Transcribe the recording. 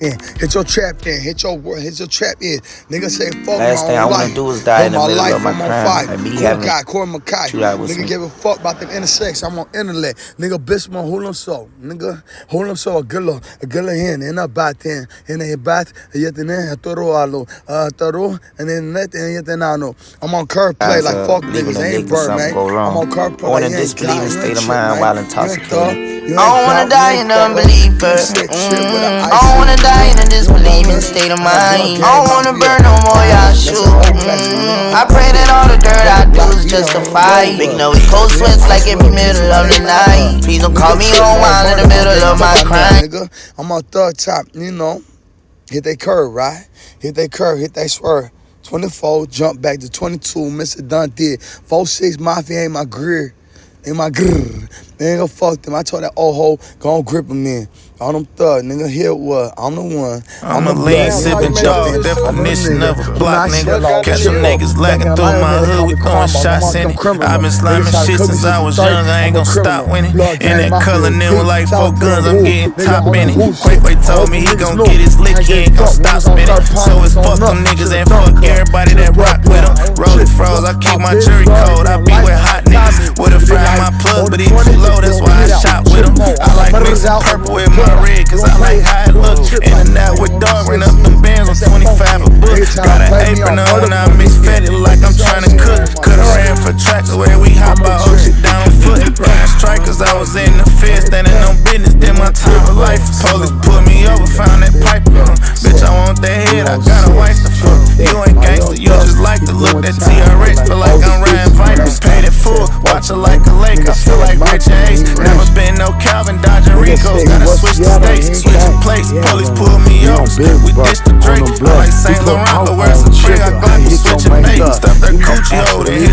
in. Hit your trap in. Hit your trap in. Nigga say fuck Last my thing I own wanna life. do is die in the middle of my I'm on crime. fire. Like me Cool having guy, Corey Makai. with Nigga me. give a fuck about them intersex. I'm on intellect. Nigga bitch man hold him so. Nigga hold him so a gilla hen in a bat in a bat yet in a toro alo toro and then net and yet ano. I'm on curve play like fuck niggas. I ain't bird man. I'm on curve play. I want a disbelieving state of mind while intoxicated. I don't wanna die in unbeliever. I don't wanna die in a disbelieving state of mind. I don't wanna burn no more, y'all shoot. I pray that all the dirt I do is justified. Big nose, cold sweats like every middle of the night. Please don't call me on while in the middle of my crime. Nigga, I'm on third top, you know. Hit that curve, right? Hit that curve, hit that swerve. 24, jump back to 22, Mr. Dun did. 4-6, Mafia ain't my grr. Ain't my grr. They ain't gonna fuck them. I told that old hoe, go on grip them in. All them thug, nigga, here what? I'm the one. I'm a lean sipping dog, definition of a block nigga. Catch them niggas lagging through my hood, we throwing shots in it. I've been sliming shit since I was young, I ain't gon' stop winning. In that color, then with like 4 guns, I'm getting top in it. Quay told me he gon' get his lick, he ain't gon' stop spinning. So it's fuck them niggas and fuck everybody that rock with them. Roll it froze, I keep my jury cold, I be with hot niggas. Would've found my plug, but he too low, that's why I shot with him. I like mixing purple with my red, cause I like how it look. In and out with dog, ran up them bands on 25 a book. Got an apron on when I mix fatty like I'm tryna cook. Coulda ran for track where we hop out, oh shit down foot. Grind strikers, I was in the field, standing on business, then my time of life. Police put me over, found that pipe. Bitch, I want that head, I got a wife to fuck. You ain't gangster, you just like to look. That TRX feel like I'm riding Vipers. Paid it full, watch it like a lake. I feel like Rich Ace. Never been no Calvin, dodging Ricos. Gotta switch the states, switching plates. Police pull me over, we ditched the Drake. I like St. Laurent, but